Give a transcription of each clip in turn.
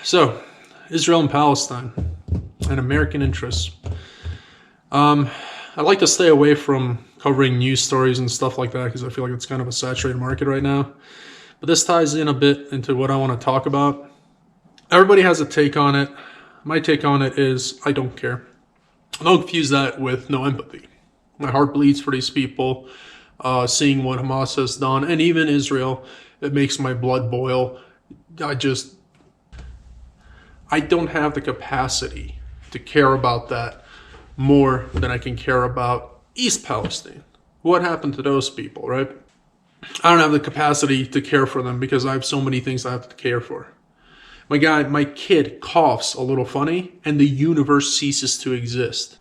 So, Israel and Palestine and American interests. I like to stay away from covering news stories and stuff like that because I feel like it's kind of a saturated market right now. But this ties in a bit into what I want to talk about. Everybody has a take on it. My take on it is I don't care. Don't confuse that with no empathy. My heart bleeds for these people. Seeing what Hamas has done, and even Israel, it makes my blood boil. I don't have the capacity to care about that more than I can care about East Palestine. What happened to those people, right? I don't have the capacity to care for them because I have so many things I have to care for. My kid coughs a little funny and the universe ceases to exist.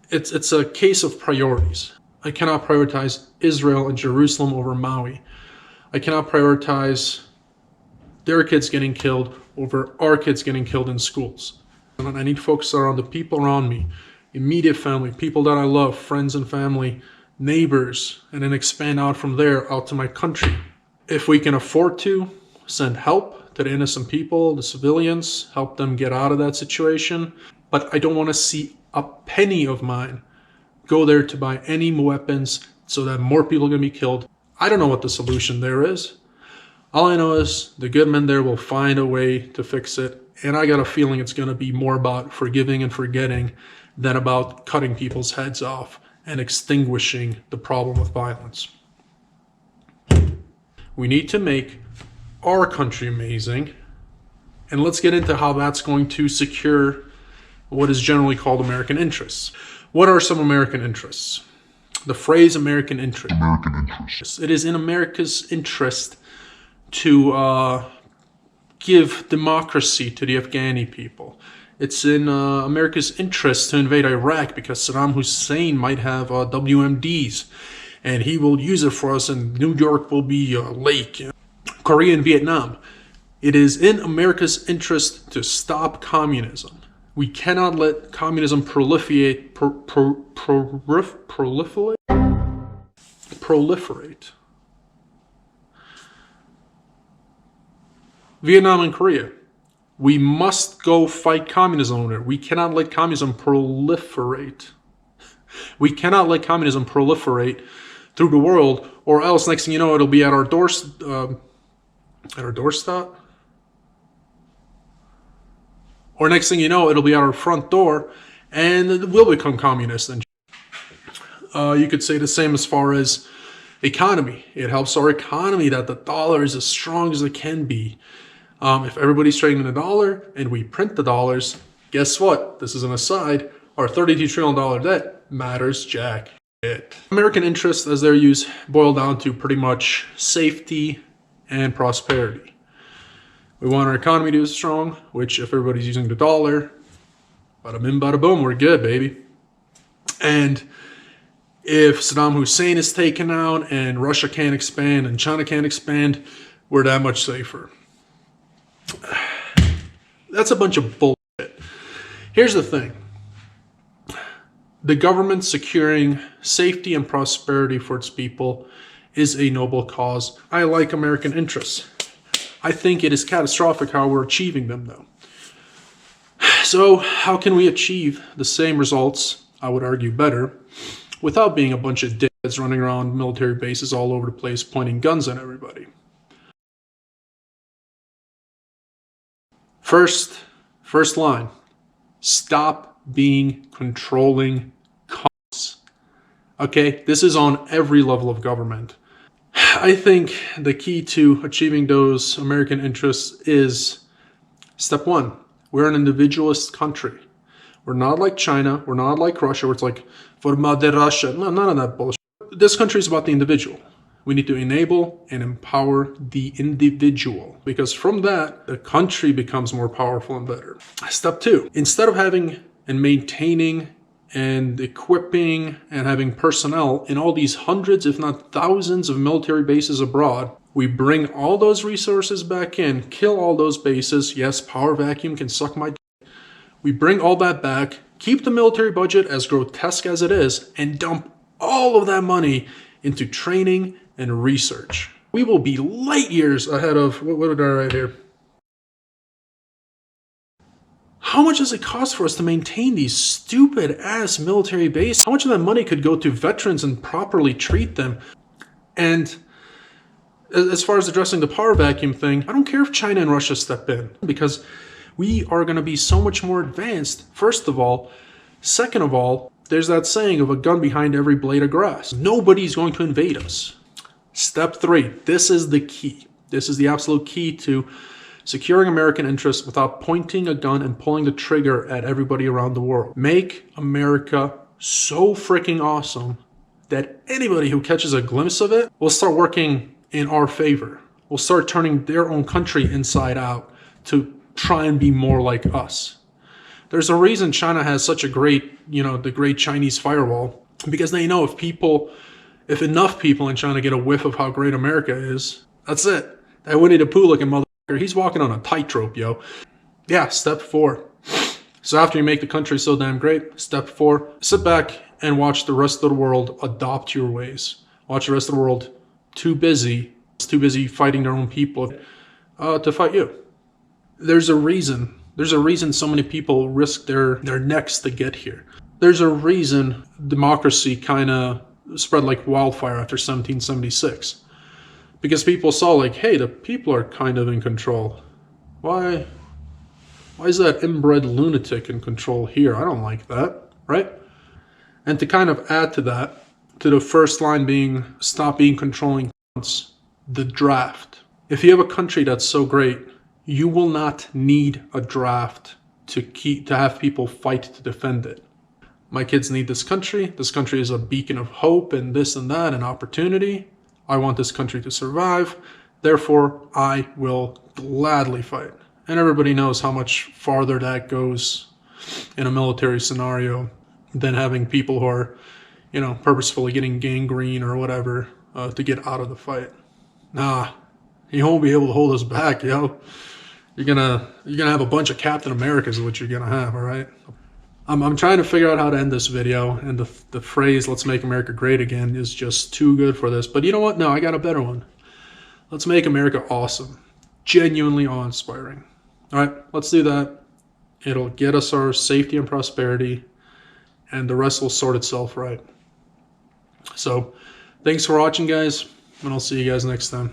It's a case of priorities. I cannot prioritize Israel and Jerusalem over Maui. I cannot prioritize their kids getting killed over our kids getting killed in schools. And I need to focus on the people around me, immediate family, people that I love, friends and family, neighbors, and then expand out from there out to my country. If we can afford to, send help to the innocent people, the civilians, help them get out of that situation. But I don't want to see a penny of mine go there to buy any weapons so that more people are going to be killed. I don't know what the solution there is. All I know is the good men there will find a way to fix it. And I got a feeling it's going to be more about forgiving and forgetting than about cutting people's heads off and extinguishing the problem with violence. We need to make our country amazing. And let's get into how that's going to secure what is generally called American interests. What are some American interests? The phrase American interest. It is in America's interest to give democracy to the Afghani people. It's in America's interest to invade Iraq because Saddam Hussein might have WMDs and he will use it for us, and New York will be a lake. Korea and Vietnam. It is in America's interest to stop communism. We cannot let communism proliferate. Vietnam and Korea. We must go fight communism there. We cannot let communism proliferate. We cannot let communism proliferate through the world, or else next thing you know, it'll be at our doorstep. Or next thing you know, it'll be at our front door, and it will become communist. And you could say the same as far as economy. It helps our economy that the dollar is as strong as it can be. If everybody's trading in the dollar and we print the dollars, guess what? This is an aside. Our $32 trillion debt matters jack shit. American interests, as they're used, boil down to pretty much safety and prosperity. We want our economy to be strong, which if everybody's using the dollar, bada bim, bada boom, we're good, baby. And if Saddam Hussein is taken out and Russia can't expand and China can't expand, we're that much safer. That's a bunch of bullshit. Here's the thing. The government securing safety and prosperity for its people is a noble cause. I like American interests. I think it is catastrophic how we're achieving them, though. So how can we achieve the same results, I would argue better, without being a bunch of dickheads running around military bases all over the place pointing guns at everybody? First line, stop being controlling cunts. Okay, this is on every level of government. I think the key to achieving those American interests is step one. We're an individualist country. We're not like China. We're not like Russia, where it's like, forma de Russia. No, none of that bullshit. This country is about the individual. We need to enable and empower the individual, because from that, the country becomes more powerful and better. Step two, instead of having and maintaining and equipping and having personnel in all these hundreds, if not thousands of military bases abroad, we bring all those resources back in, kill all those bases. Yes, power vacuum can suck my dick. We bring all that back, keep the military budget as grotesque as it is, and dump all of that money into training and research. We will be light years ahead of, what did I write here? how much does it cost for us to maintain these stupid ass military bases? How much of that money could go to veterans and properly treat them? And as far as addressing the power vacuum thing, I don't care if China and Russia step in, because we are going to be so much more advanced, first of all. Second of all, there's that saying of a gun behind every blade of grass. Nobody's going to invade us. Step 3, this is the key. This is the absolute key to securing American interests without pointing a gun and pulling the trigger at everybody around the world. Make America so freaking awesome that anybody who catches a glimpse of it will start working in our favor. Will start turning their own country inside out to try and be more like us. There's a reason China has such a great, the great Chinese firewall, because they know if enough people in China get a whiff of how great America is, that's it. That Winnie the Pooh looking motherfucker, he's walking on a tightrope, yo. Yeah, step 4. So after you make the country so damn great, step 4, sit back and watch the rest of the world adopt your ways. Watch the rest of the world too busy fighting their own people to fight you. There's a reason so many people risk their necks to get here. There's a reason democracy kind of spread like wildfire after 1776. Because people saw like, hey, the people are kind of in control. Why is that inbred lunatic in control here? I don't like that, right? And to kind of add to that, to the first line being, stop being controlling cunts, the draft. If you have a country that's so great, you will not need a draft to have people fight to defend it. My kids need this country. This country is a beacon of hope and this and that and opportunity. I want this country to survive. Therefore, I will gladly fight. And everybody knows how much farther that goes in a military scenario than having people who are, purposefully getting gangrene or whatever to get out of the fight. Nah, you won't be able to hold us back, yo. You're gonna have a bunch of Captain Americas is what you're gonna have, all right? I'm trying to figure out how to end this video, and the phrase "Let's make America great again" is just too good for this. But you know what? No, I got a better one. Let's make America awesome. Genuinely awe-inspiring. All right, let's do that. It'll get us our safety and prosperity, and the rest will sort itself right. So, thanks for watching, guys, and I'll see you guys next time.